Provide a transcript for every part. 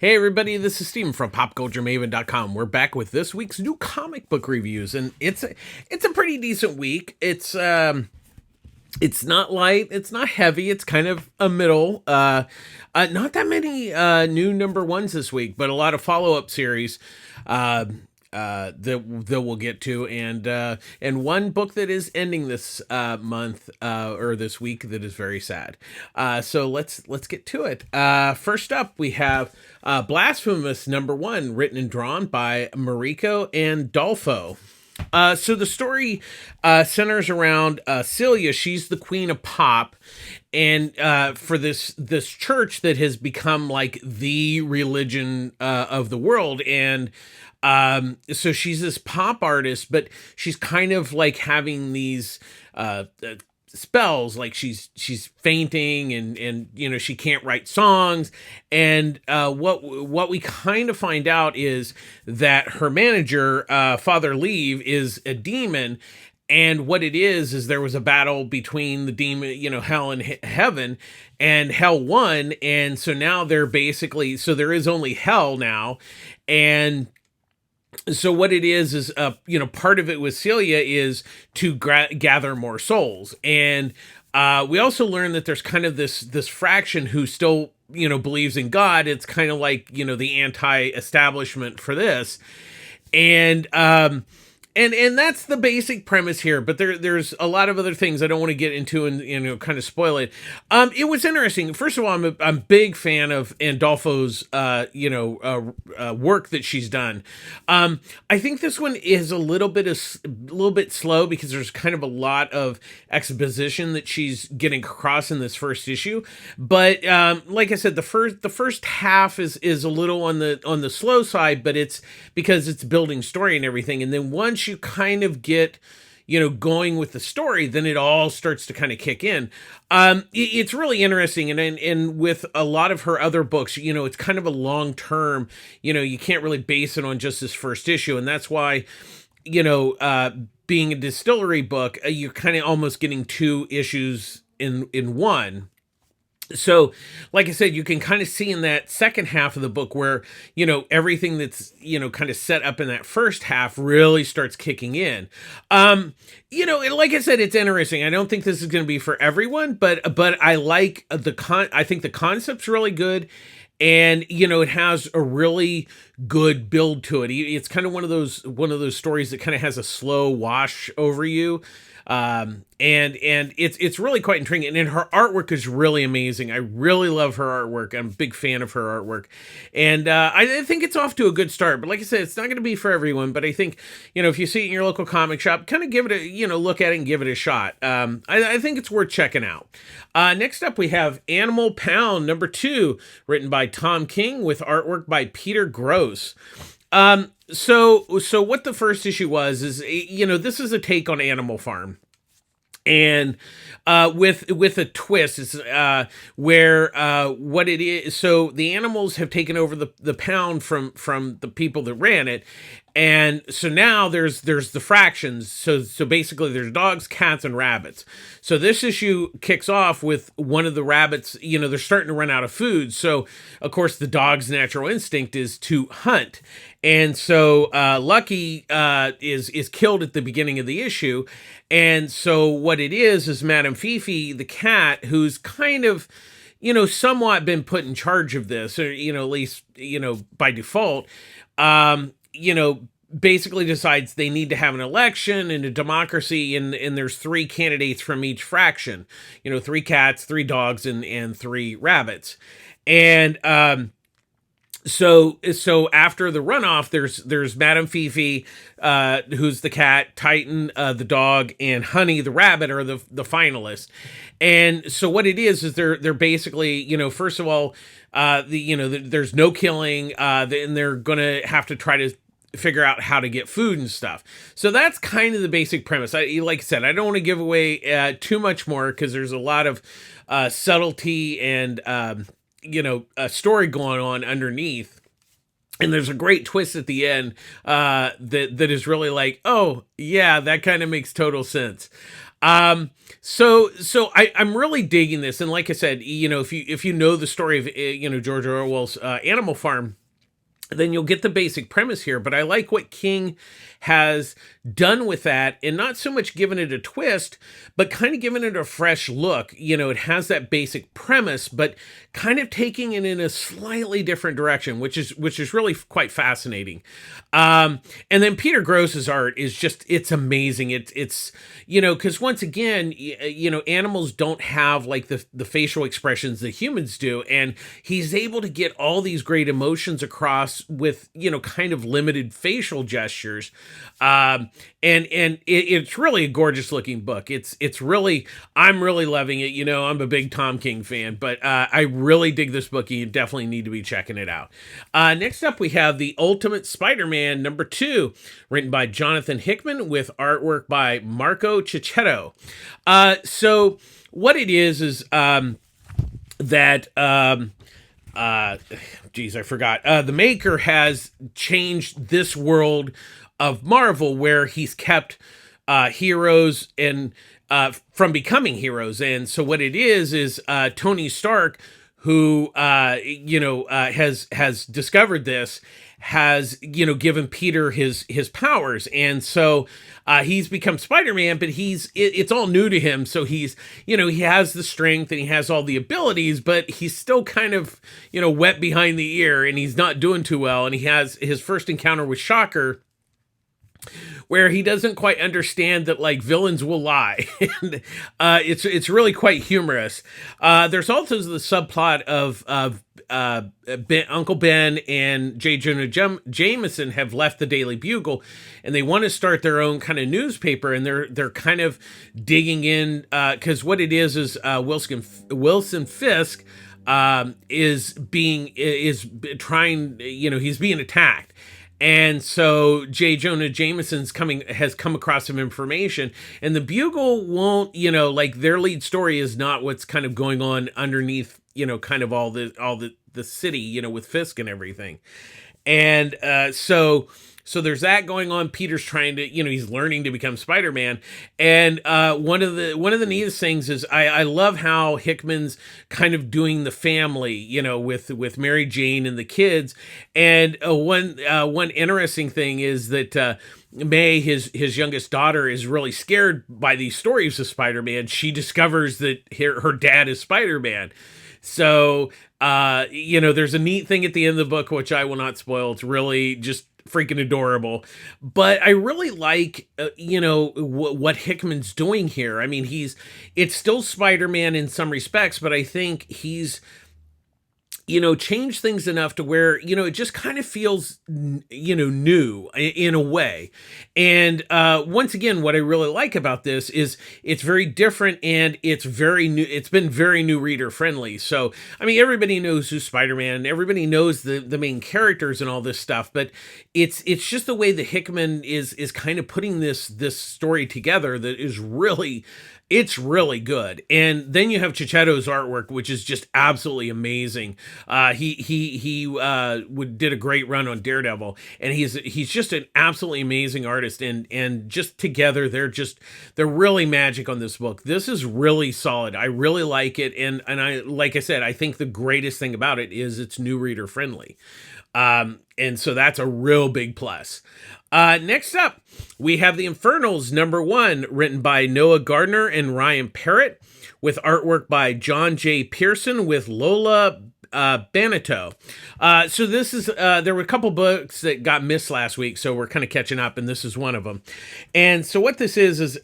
Hey everybody, this is Steven from PopCultureMaven.com. We're back with this week's new comic book reviews, and it's a pretty decent week. It's not light, it's not heavy, it's kind of a middle. Not that many new number ones this week, but a lot of follow-up series that we'll get to, and one book that is ending this month or this week that is very sad. So let's get to it. First up, we have Blasphemous number one, written and drawn by Mariko and Dolfo. So the story centers around Celia. She's the queen of pop, and for this church that has become like the religion of the world. And so she's this pop artist, but she's kind of like having these spells, like she's fainting, and you know, she can't write songs. And what we kind of find out is that her manager, Father Leave, is a demon. And what it is there was a battle between the demon, you know, hell and heaven, and hell won. And so now they're basically, so there is only hell now. And so what it is you know, part of it with Celia is to gather more souls. And we also learn that there's kind of this fraction who still, you know, believes in God. It's kind of like, you know, the anti-establishment for this. And that's the basic premise here, but there's a lot of other things I don't want to get into and, you know, kind of spoil it. It was interesting. First of all, I'm a big fan of Andolfo's work that she's done. I think this one is a little bit slow because there's kind of a lot of exposition that she's getting across in this first issue. But like I said, the first half is a little on the slow side, but it's because it's building story and everything. And then once you kind of get, you know, going with the story, then it all starts to kind of kick in. It's really interesting, and with a lot of her other books, you know, it's kind of a long term. You know, you can't really base it on just this first issue, and that's why, you know, being a distillery book, you're kind of almost getting two issues in one. So, like I said, you can kind of see in that second half of the book where, you know, everything that's, you know, kind of set up in that first half really starts kicking in. You know, like I said, it's interesting. I don't think this is going to be for everyone, but I like I think the concept's really good. And, you know, it has a really good build to it. It's kind of one of those stories that kind of has a slow wash over you. And it's really quite intriguing, and her artwork is really amazing. I really love her artwork. I'm a big fan of her artwork, and I think it's off to a good start. But like I said, it's not going to be for everyone. But I think, you know, if you see it in your local comic shop, kind of give it a, you know, look at it and give it a shot. I think it's worth checking out. Next up, we have Animal Pound number 2, written by Tom King with artwork by Peter Gross. So what the first issue was is, you know, this is a take on Animal Farm. And with a twist, it's where what it is. So the animals have taken over the pound from the people that ran it, and so now there's the fractions. So basically, there's dogs, cats, and rabbits. So this issue kicks off with one of the rabbits. You know, they're starting to run out of food. So of course, the dog's natural instinct is to hunt. And so Lucky is killed at the beginning of the issue. And so what it is Madame Fifi, the cat, who's kind of, you know, somewhat been put in charge of this, or, you know, at least, you know, by default, you know, basically decides they need to have an election and a democracy, and there's 3 candidates from each fraction, you know, 3 cats, 3 dogs, and 3 rabbits. And so after the runoff, there's Madame Fifi, who's the cat, Titan, the dog, and Honey, the rabbit, are the finalists. And so what it is they're basically, you know, first of all, there's no killing, and they're gonna have to try to figure out how to get food and stuff. So that's kind of the basic premise. Like I said, I don't want to give away too much more because there's a lot of subtlety and a story going on underneath. And there's a great twist at the end that is really like, oh, yeah, that kind of makes total sense. I'm really digging this, and like I said, if you know the story of George Orwell's Animal Farm, then you'll get the basic premise here. But I like what King has done with that, and not so much giving it a twist, but kind of giving it a fresh look. It has that basic premise, but kind of taking it in a slightly different direction, which is really quite fascinating. And then Peter Gross's art is it's amazing. It's because once again, animals don't have like the facial expressions that humans do, and he's able to get all these great emotions across with kind of limited facial gestures. It's really a gorgeous looking book. I'm really loving it. I'm a big Tom King fan, but I really dig this book. You definitely need to be checking it out. Next up, we have The Ultimate Spider-Man #2, written by Jonathan Hickman with artwork by Marco Cicchetto. So what it is that geez, I forgot. The maker has changed this world of Marvel where he's kept heroes and from becoming heroes. And so what it is Tony Stark, who has discovered this, has given Peter his powers, and so he's become Spider-Man, but it's all new to him. So he has the strength and he has all the abilities, but he's still kind of wet behind the ear, and he's not doing too well. And he has his first encounter with Shocker, where he doesn't quite understand that like villains will lie. And it's really quite humorous. There's also the subplot of Uncle Ben and J. Jonah Jameson have left the Daily Bugle, and they want to start their own kind of newspaper, and they're kind of digging in because what it is Wilson Fisk is trying, he's being attacked. And so J. Jonah Jameson's has come across some information, and the Bugle won't, their lead story is not what's kind of going on underneath, kind of all the city, with Fisk and everything. And so there's that going on. Peter's trying to, he's learning to become Spider-Man. And one of the neatest things is I love how Hickman's kind of doing the family, with Mary Jane and the kids. And one interesting thing is that May, his youngest daughter, is really scared by these stories of Spider-Man. She discovers that her dad is Spider-Man. So, there's a neat thing at the end of the book, which I will not spoil. It's really just freaking adorable. But I really like, what Hickman's doing here. I mean, it's still Spider-Man in some respects, but I think he's, changed things enough to where, it just kind of feels, new in a way. And once again, what I really like about this is it's very different, and it's very new. It's been very new reader friendly. So, I mean, everybody knows who's Spider-Man. Everybody knows the main characters and all this stuff, but it's just the way that Hickman is kind of putting this story together that is really, it's really good. And then you have Cicchetto's artwork, which is just absolutely amazing. He did a great run on Daredevil, and he's just an absolutely amazing artist. And just together, they're really magic on this book. This is really solid. I really like it, and I, like I said, I think the greatest thing about it is it's new reader friendly. And so that's a real big plus. Next up, we have The Infernals #1, written by Noah Gardner and Ryan Parrott, with artwork by John J. Pearson with Lola Banito. So this is, there were a couple books that got missed last week, so we're kind of catching up, and this is one of them. And so what this is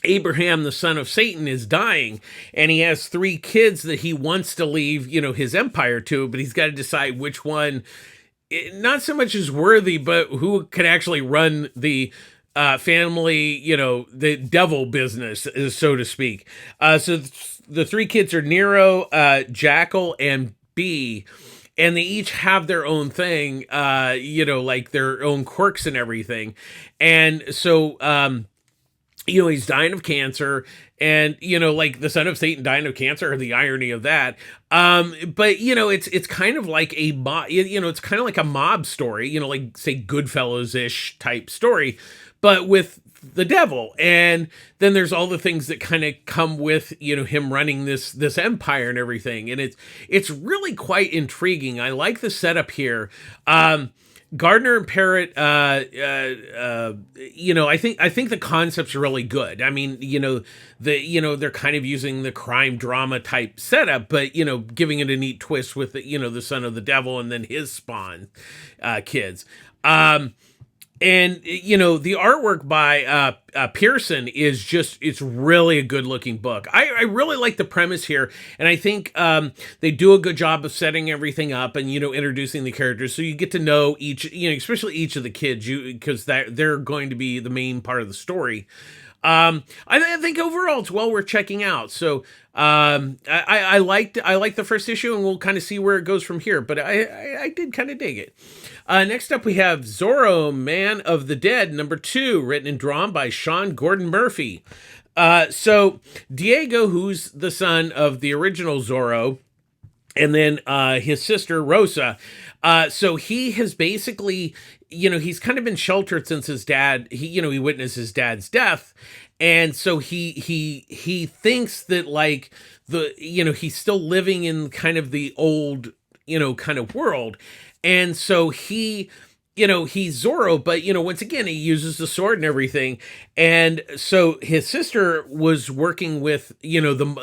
Abraham, the son of Satan, is dying, and he has 3 kids that he wants to leave, his empire to, but he's got to decide which one, not so much is worthy, but who could actually run the family, the devil business, so to speak. So the 3 kids are Nero, Jackal, and Bee, and they each have their own thing, like their own quirks and everything. And so, he's dying of cancer, and, like the son of Satan dying of cancer, the irony of that. But, it's kind of like it's kind of like a mob story, like say Goodfellas-ish type story, but with the devil. And then there's all the things that kind of come with, him running this empire and everything. And it's really quite intriguing. I like the setup here. Gardner and Parrott, I think the concept's really good. I mean, they're kind of using the crime drama type setup, but giving it a neat twist with the son of the devil and then his spawn kids. And the artwork by Pearson is it's really a good looking book. I really like the premise here, and I think they do a good job of setting everything up and introducing the characters, so you get to know each, especially each of the kids, because they're going to be the main part of the story. I think overall it's well worth checking out. So I liked the first issue, and we'll kind of see where it goes from here. But I did kind of dig it. Next up, we have Zorro Man of the Dead, #2, written and drawn by Sean Gordon Murphy. So Diego, who's the son of the original Zorro, and then his sister Rosa. So he has basically, he's kind of been sheltered since his dad, he witnessed his dad's death. And so he thinks that like he's still living in kind of the old, kind of world. And so he's Zorro, but once again, he uses the sword and everything. And so his sister was working with, with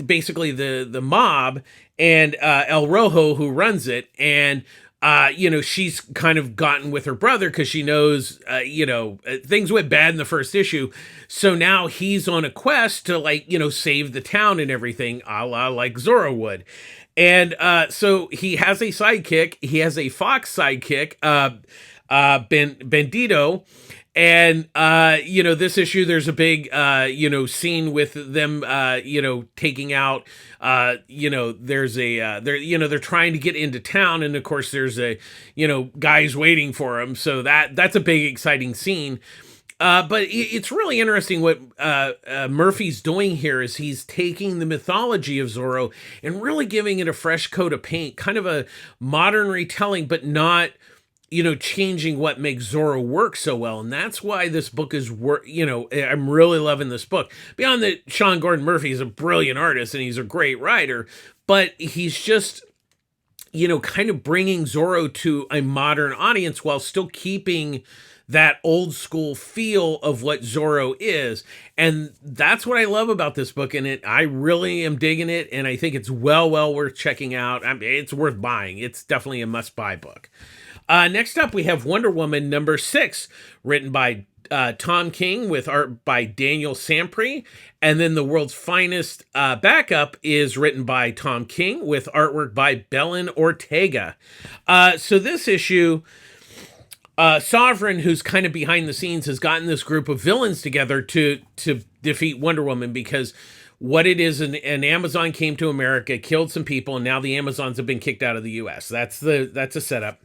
basically the mob and El Rojo, who runs it. And she's kind of gotten with her brother because she knows things went bad in the first issue, so now he's on a quest to save the town and everything, a la like Zorro would. And so he has a sidekick. He has a fox sidekick, Bandito. And, this issue, there's a big, scene with them, taking out, there's they're trying to get into town. And of course there's guys waiting for them. So that's a big, exciting scene. But it's really interesting what Murphy's doing here is he's taking the mythology of Zorro and really giving it a fresh coat of paint, kind of a modern retelling, but not, changing what makes Zorro work so well. And that's why this book is I'm really loving this book. Beyond that, Sean Gordon Murphy is a brilliant artist and he's a great writer, but he's just, kind of bringing Zorro to a modern audience while still keeping that old school feel of what Zorro is. And that's what I love about this book. And I really am digging it. And I think it's well worth checking out. I mean, it's worth buying. It's definitely a must buy book. Next up, we have Wonder Woman #6, written by Tom King with art by Daniel Sampry. And then The World's Finest backup is written by Tom King with artwork by Belen Ortega. So this issue, Sovereign, who's kind of behind the scenes, has gotten this group of villains together to defeat Wonder Woman, because what it is, an Amazon came to America, killed some people, and now the Amazons have been kicked out of the US. That's a setup.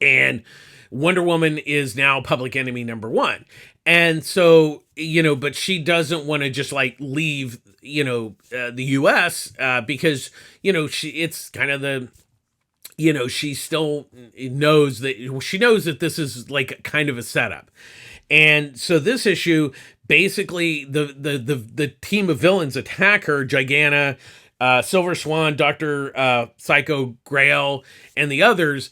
And Wonder Woman is now public enemy #1. And so, but she doesn't want to just leave, the US because, it's kind of the, she still knows that this is kind of a setup. And so this issue, basically the team of villains attack her, Gigana, Silver Swan, Dr. Psycho Grail, and the others,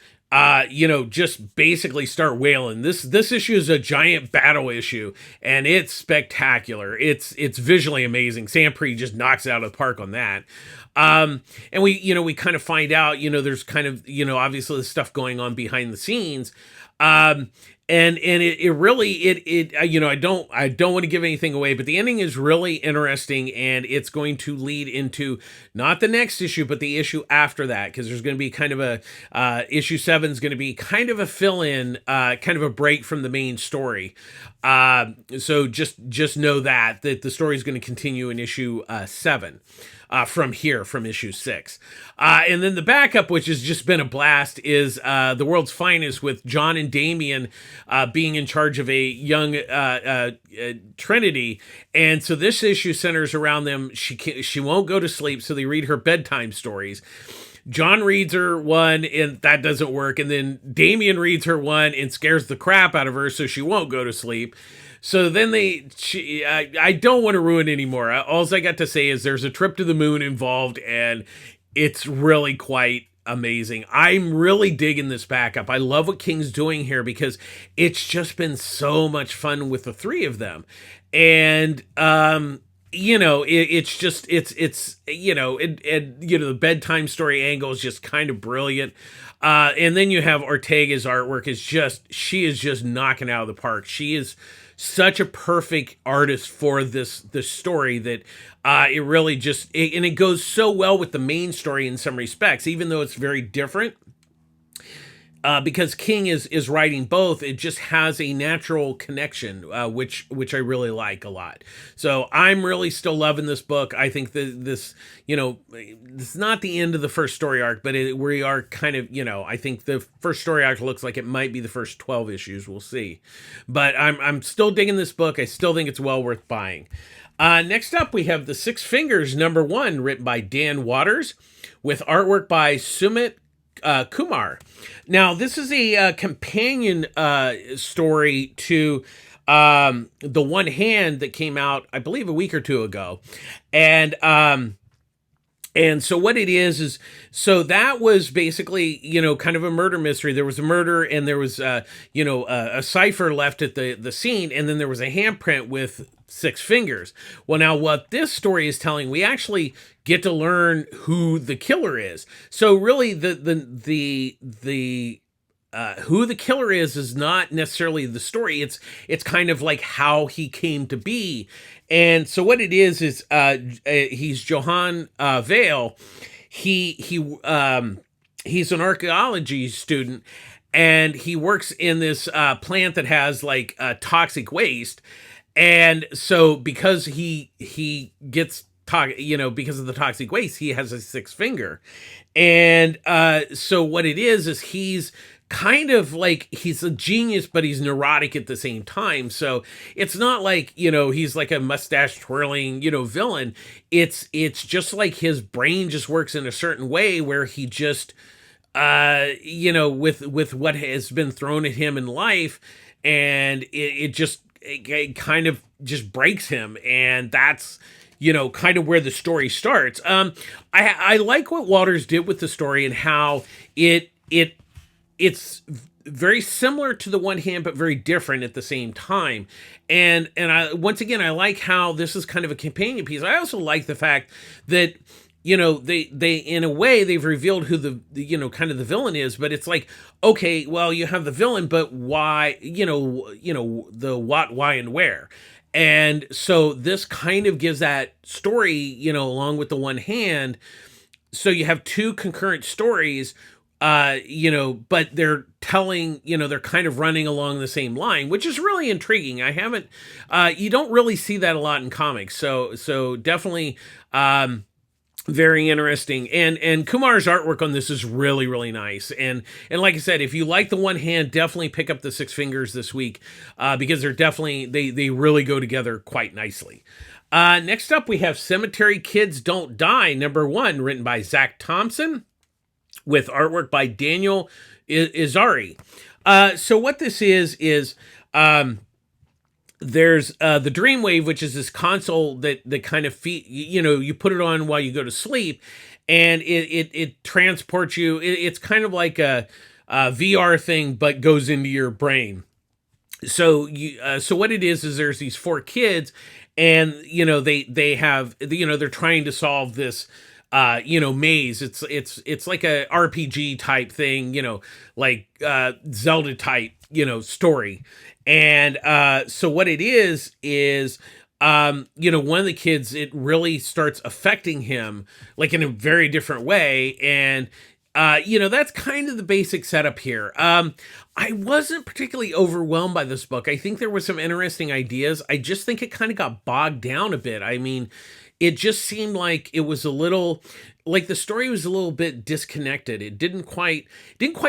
just basically start wailing. This issue is a giant battle issue, and it's spectacular. It's visually amazing. Sampry just knocks it out of the park on that. And we kind of find out, there's kind of, obviously the stuff going on behind the scenes. And it really, I don't want to give anything away, but the ending is really interesting, and it's going to lead into not the next issue, but the issue after that, because there's going to be kind of a, issue 7 is going to be kind of a fill-in, kind of a break from the main story. So just know that the story is going to continue in issue 7. From issue 6. And then the backup, which has just been a blast, is The World's Finest, with John and Damien being in charge of a young Trinity. And so this issue centers around them. She won't go to sleep, so they read her bedtime stories. John reads her one and that doesn't work. And then Damien reads her one and scares the crap out of her so she won't go to sleep. So then I don't want to ruin anymore. All I got to say is there's a trip to the moon involved and it's really quite amazing. I'm really digging this backup. I love what King's doing here because it's just been so much fun with the three of them. And, it's just, the bedtime story angle is just kind of brilliant. And then you have Ortega's artwork she is just knocking out of the park. She is such a perfect artist for this story that it really and it goes so well with the main story in some respects, even though it's very different. Because King is writing both, it just has a natural connection, which I really like a lot. So I'm really still loving this book. I think this is not the end of the first story arc, but we are kind of, I think the first story arc looks like it might be the first 12 issues. We'll see. But I'm still digging this book. I still think it's well worth buying. Next up, we have The Six Fingers #1, written by Dan Waters, with artwork by Sumit Kumar. Now, this is a companion story to The One Hand that came out, I believe, a week or two ago. And so what it is so that was basically, kind of a murder mystery. There was a murder and there was, a cipher left at the scene. And then there was a handprint with 6 fingers. Well, now what this story is telling, we actually get to learn who the killer is. So really the who the killer is not necessarily the story. It's kind of like how he came to be. And so what it is he's Johan Vale. He's an archaeology student and he works in this plant that has like toxic waste. And so because he gets because of the toxic waste, he has a 6 finger. And so what it is he's kind of like, he's a genius, but he's neurotic at the same time. So it's not like, he's like a mustache twirling, villain. It's just like his brain just works in a certain way where he just, with what has been thrown at him in life, and it kind of just breaks him. And that's, kind of where the story starts. I like what Waters did with the story and how it's very similar to The One Hand, but very different at the same time. And I, once again, I like how this is kind of a companion piece. I also like the fact that, they in a way they've revealed who the kind of the villain is, but it's like, okay, well, you have the villain, but why, the what, why, and where. And so this kind of gives that story, along with The One Hand. So you have 2 concurrent stories, but they're telling, they're kind of running along the same line, which is really intriguing. I haven't, you don't really see that a lot in comics. So definitely, very interesting. And Kumar's artwork on this is really, really nice. And like I said, if you like The One Hand, definitely pick up The Six Fingers this week, because they're definitely, they really go together quite nicely. Next up, we have Cemetery Kids Don't Die, #1, written by Zach Thompson, with artwork by Daniel Izari. So what this is there's the Dreamwave, which is this console that kind of you put it on while you go to sleep, and it transports you. It's kind of like a VR thing, but goes into your brain. So so what it is there's these 4 kids, and they have they're trying to solve this maze. It's like a RPG type thing, like Zelda type, story. And so what it is one of the kids, it really starts affecting him like in a very different way. And that's kind of the basic setup here. I wasn't particularly overwhelmed by this book. I think there were some interesting ideas. I just think it kind of got bogged down a bit. I mean, it just seemed like it was a little, like the story was a little bit disconnected. It didn't quite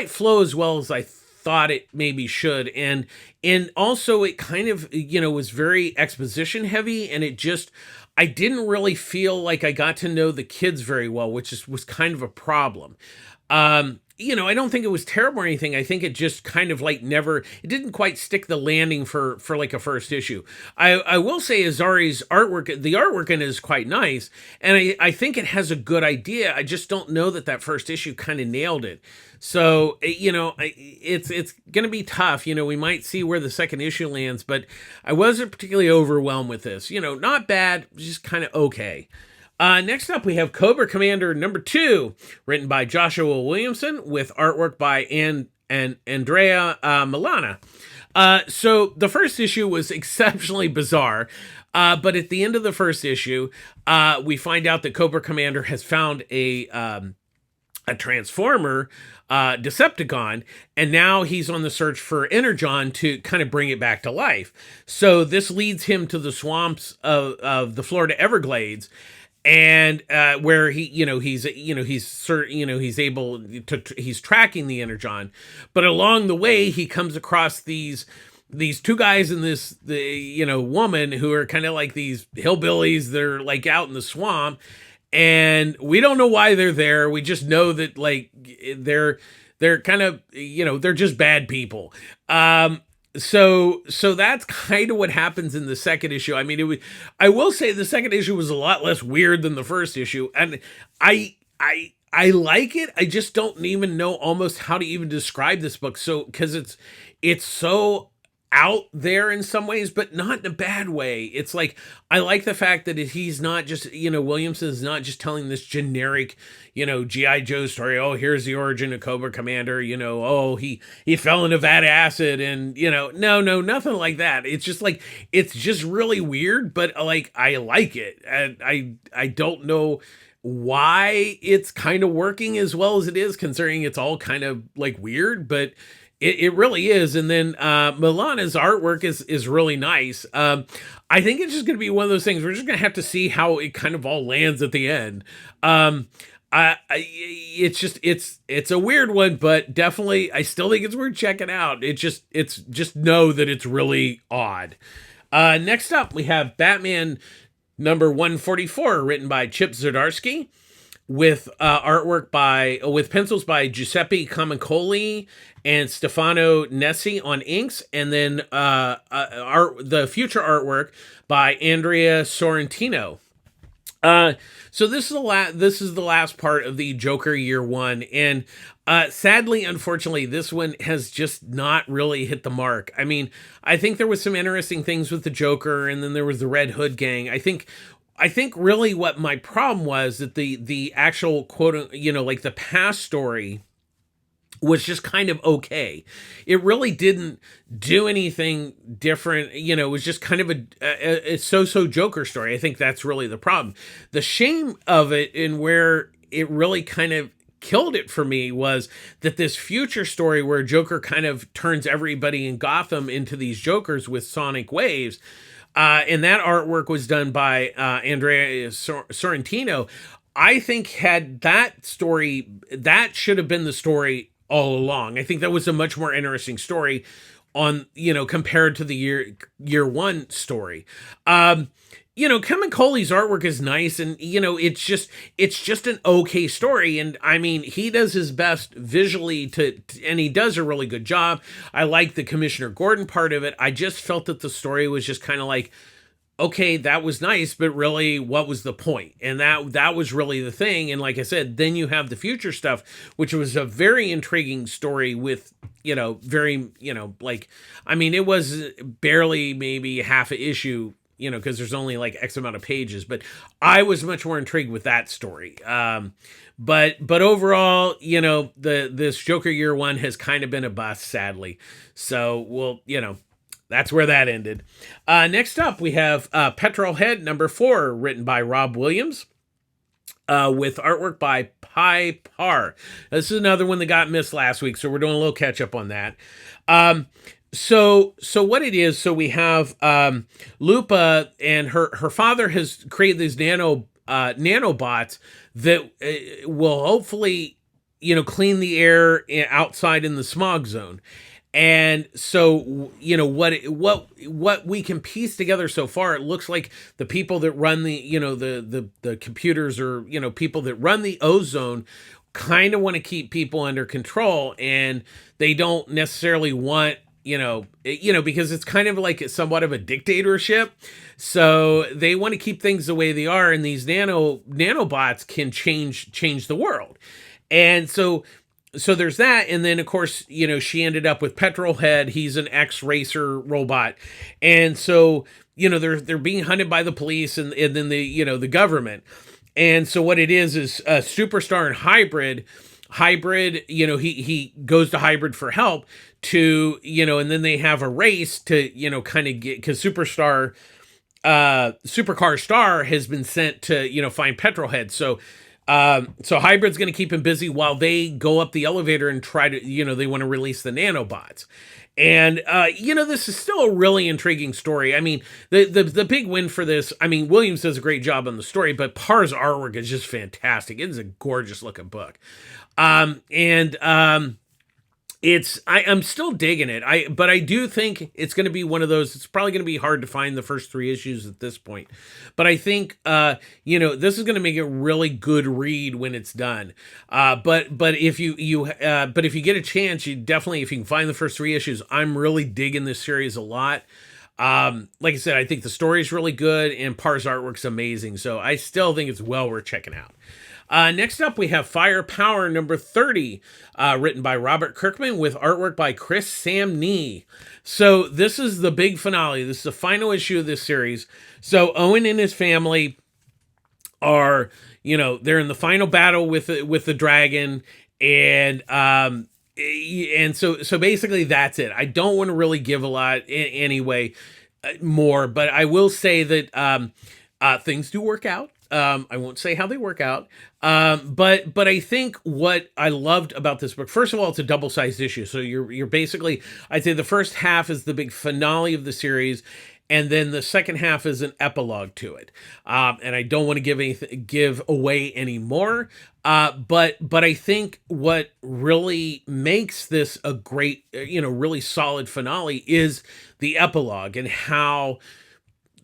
flow as well as I thought it maybe should. And also it kind of, was very exposition heavy, and it just, I didn't really feel like I got to know the kids very well, was kind of a problem. I don't think it was terrible or anything. I think it just kind of like never, it didn't quite stick the landing for like a first issue. I will say Azari's artwork, the artwork in it is quite nice, and I think it has a good idea. I just don't know that first issue kind of nailed it. So, it's going to be tough. We might see where the second issue lands, but I wasn't particularly overwhelmed with this. Not bad, just kind of okay. Next up, we have Cobra Commander #2, written by Joshua Williamson with artwork by Andrea Milana. So the first issue was exceptionally bizarre, but at the end of the first issue, we find out that Cobra Commander has found a Transformer Decepticon, and now he's on the search for Energon to kind of bring it back to life. So this leads him to the swamps of the Florida Everglades, and where he's tracking the Energon, but along the way he comes across these two guys and this woman who are kind of like these hillbillies. They're like out in the swamp, and we don't know why they're there. We just know that like they're kind of they're just bad people. So that's kind of what happens in the second issue. I mean, I will say the second issue was a lot less weird than the first issue, and I like it. I just don't even know almost how to even describe this book. So because it's so out there in some ways, but not in a bad way. It's like, I like the fact that he's not just, Williamson is not just telling this generic, G.I. Joe story. Oh, here's the origin of Cobra Commander, oh, he fell in a vat of acid, and, no, nothing like that. It's just like, it's just really weird, but like, I like it. And I don't know why it's kind of working as well as it is, considering it's all kind of like weird, but it really is. And then Milana's artwork is really nice. I think it's just going to be one of those things. We're just going to have to see how it kind of all lands at the end. It's a weird one, but definitely I still think it's worth checking out. It's just know that it's really odd. Next up, we have Batman #144, written by Chip Zdarsky, with artwork with pencils by Giuseppe Camicoli and Stefano Nessi on inks, and then the future artwork by Andrea Sorrentino. So this is the last part of the Joker Year One, and sadly, unfortunately, this one has just not really hit the mark. I mean, I think there was some interesting things with the Joker, and then there was the Red Hood gang. I think really what my problem was that the actual quote, like the past story was just kind of okay. It really didn't do anything different. It was just kind of a so-so Joker story. I think that's really the problem. The shame of it, and where it really kind of killed it for me, was that this future story where Joker kind of turns everybody in Gotham into these Jokers with sonic waves, and that artwork was done by Andrea Sorrentino. I think had that story, that should have been the story all along. I think that was a much more interesting story on, compared to the year one story. Camicoli's artwork is nice, and, it's just an okay story. And I mean, he does his best visually and he does a really good job. I like the Commissioner Gordon part of it. I just felt that the story was just kind of like, okay, that was nice, but really, what was the point? And that was really the thing. And like I said, then you have the future stuff, which was a very intriguing story with, very, like, I mean, it was barely maybe half an issue, because there's only like X amount of pages, but I was much more intrigued with that story. But overall, this Joker Year One has kind of been a bust, sadly. So that's where that ended. Next up, we have Petrol Head #4, written by Rob Williams, with artwork by Pi Par. This is another one that got missed last week, so we're doing a little catch up on that. So what it is, so we have Lupa, and her father has created these nanobots that will hopefully, clean the air outside in the smog zone. And so, what we can piece together so far, it looks like the people that run the computers, or people that run the ozone, kind of want to keep people under control, and they don't necessarily want, because it's kind of like somewhat of a dictatorship. So they want to keep things the way they are, and these nanobots can change the world. And so there's that. And then of course, she ended up with Petrol Head. He's an ex-racer robot. And so, they're being hunted by the police, and then the government. And so what it is a superstar and hybrid, he goes to hybrid for help to, and then they have a race to, kind of get, because supercar star has been sent to, find Petrol Head. So hybrid's going to keep him busy while they go up the elevator and try to, they want to release the nanobots. And this is still a really intriguing story. I mean, the big win for this, I mean, Williams does a great job on the story, but Parr's artwork is just fantastic. It is a gorgeous looking book. I'm still digging it. But I do think it's going to be one of those. It's probably going to be hard to find the first 3 issues at this point, but I think this is going to make a really good read when it's done. But if if you get a chance, you definitely, if you can find the first 3 issues, I'm really digging this series a lot. Like I said, I think the story is really good, and Parr's artwork's amazing. So I still think it's well worth checking out. Next up, we have Fire Power number 30, written by Robert Kirkman with artwork by Chris Samnee. So this is the big finale. This is the final issue of this series. So Owen and his family are, they're in the final battle with the dragon, and so basically that's it. I don't want to really give a lot anyway more, but I will say that things do work out. I won't say how they work out. But I think what I loved about this book, first of all, it's a double-sized issue. So you're basically, I'd say the first half is the big finale of the series, and then the second half is an epilogue to it. And I don't want to give away any more. But I think what really makes this a great, really solid finale is the epilogue, and how,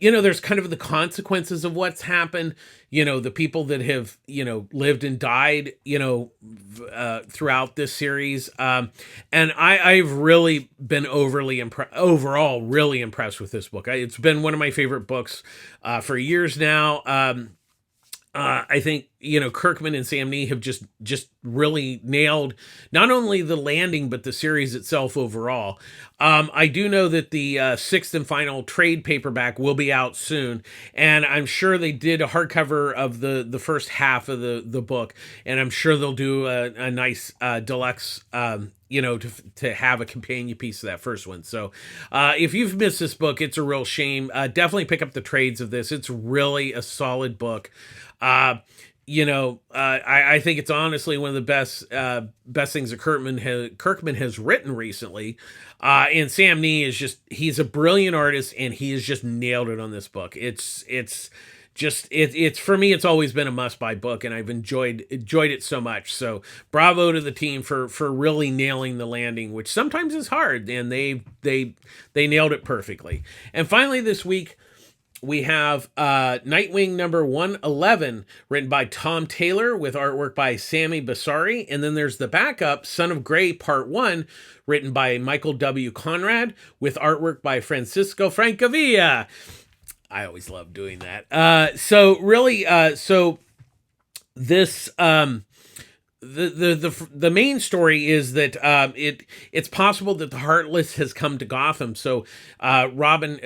there's kind of the consequences of what's happened, the people that have, lived and died, throughout this series. And I've really been overall really impressed with this book. It's been one of my favorite books for years now. I think, Kirkman and Samnee have just really nailed not only the landing, but the series itself overall. I do know that the 6th and final trade paperback will be out soon, and I'm sure they did a hardcover of the first half of the book, and I'm sure they'll do a nice deluxe, to have a companion piece to that first one. So if you've missed this book, it's a real shame. Definitely pick up the trades of this. It's really a solid book. I think it's honestly one of the best things that Kirkman has written recently. And Samnee he's a brilliant artist, and he has just nailed it on this book. It's for me, it's always been a must-buy book, and I've enjoyed it so much. So bravo to the team for really nailing the landing, which sometimes is hard, and they nailed it perfectly. And finally this week, we have Nightwing number 111, written by Tom Taylor with artwork by Sammy Basari. And then there's the backup, Son of Grey Part 1, written by Michael W. Conrad with artwork by Francisco Francavilla. I always love doing that. So really, this the main story is that it's possible that the Heartless has come to Gotham. So Robin,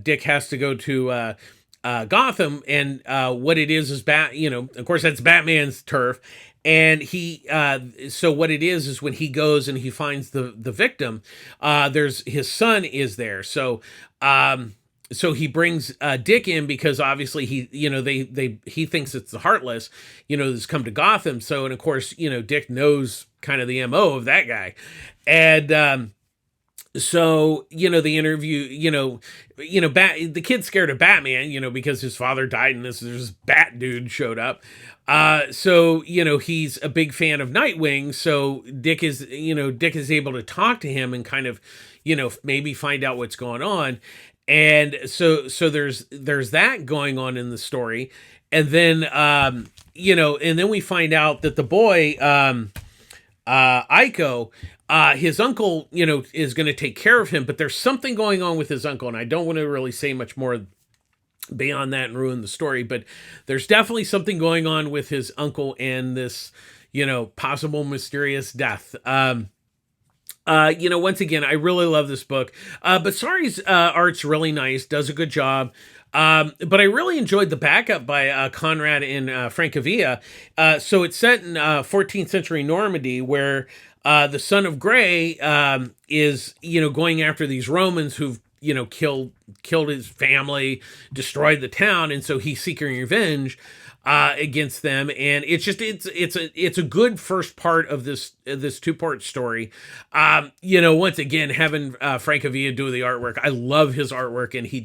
Dick has to go to Gotham, and what it is of course that's Batman's turf. And so what it is when he goes and he finds the victim, there's his son is there. So he brings Dick in because obviously he thinks it's the Heartless, that's come to Gotham. So, and of course, Dick knows kind of the MO of that guy. And So the interview, the kid's scared of Batman, because his father died and this bat dude showed up. So he's a big fan of Nightwing. So Dick is able to talk to him and kind of maybe find out what's going on. And so there's that going on in the story. And then and then we find out that the boy Aiko, his uncle, is going to take care of him, but there's something going on with his uncle, and I don't want to really say much more beyond that and ruin the story, but there's definitely something going on with his uncle and this, possible mysterious death. Once again, I really love this book. But Sari's art's really nice, does a good job. But I really enjoyed the backup by Conrad and Francavilla. So it's set in 14th century Normandy, where the son of Grey is, going after these Romans who've, killed his family, destroyed the town, and so he's seeking revenge against them. And it's a good first part of this two-part story. Once again, having Francavilla do the artwork, I love his artwork, and he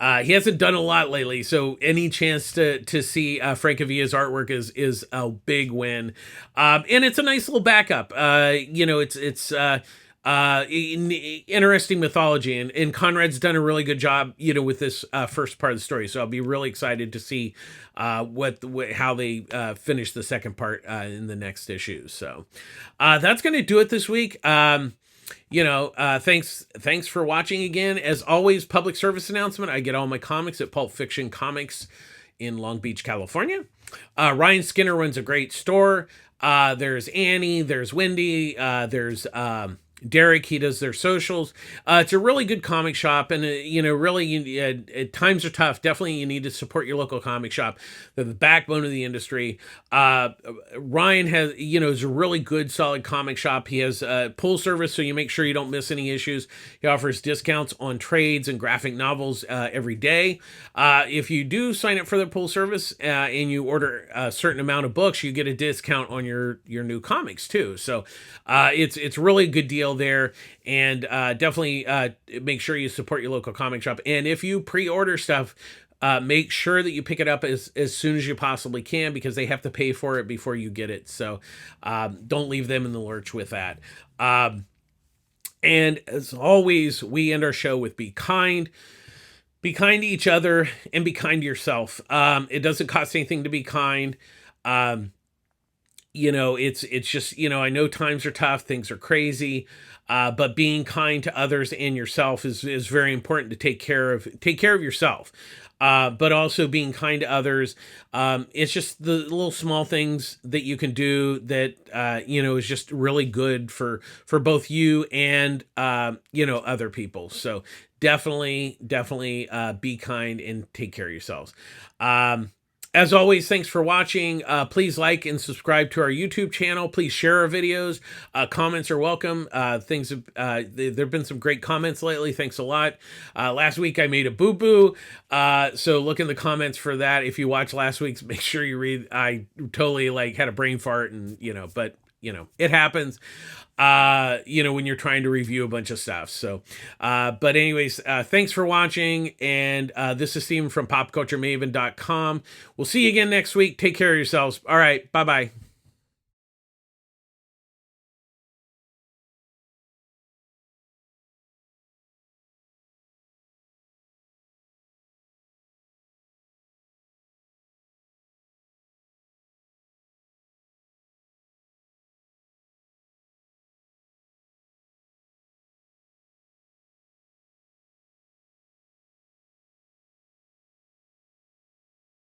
hasn't done a lot lately, so any chance to see Francavilla's artwork is a big win. And it's a nice little backup. It's interesting mythology, and Conrad's done a really good job, with this first part of the story. So I'll be really excited to see how they finish the second part in the next issue. So that's going to do it this week. Thanks for watching again. As always, public service announcement. I get all my comics at Pulp Fiction Comics in Long Beach, California. Ryan Skinner runs a great store. There's Annie, there's Wendy, there's Derek. He does their socials. It's a really good comic shop, and really, times are tough. Definitely, you need to support your local comic shop. They're the backbone of the industry. Ryan has, is a really good, solid comic shop. He has pull service, so you make sure you don't miss any issues. He offers discounts on trades and graphic novels every day. If you do sign up for the pull service and you order a certain amount of books, you get a discount on your new comics too. So it's really a good deal there, and definitely make sure you support your local comic shop. And if you pre-order stuff, make sure that you pick it up as soon as you possibly can, because they have to pay for it before you get it. So don't leave them in the lurch with that. And as always, we end our show with be kind. Be kind to each other and be kind to yourself. It doesn't cost anything to be kind. It's just, I know times are tough, things are crazy, but being kind to others and yourself is very important to take care of yourself. But also being kind to others. It's just the little small things that you can do that, is just really good for both you and, other people. So definitely, be kind and take care of yourselves. As always, thanks for watching. Please like and subscribe to our YouTube channel. Please share our videos. Comments are welcome. There've been some great comments lately. Thanks a lot. Last week I made a boo-boo. So look in the comments for that. If you watched last week's, make sure you read. I totally had a brain fart, and but it happens. When you're trying to review a bunch of stuff. So, but anyways, thanks for watching. And this is Steven from popculturemaven.com. We'll see you again next week. Take care of yourselves. All right. Bye-bye.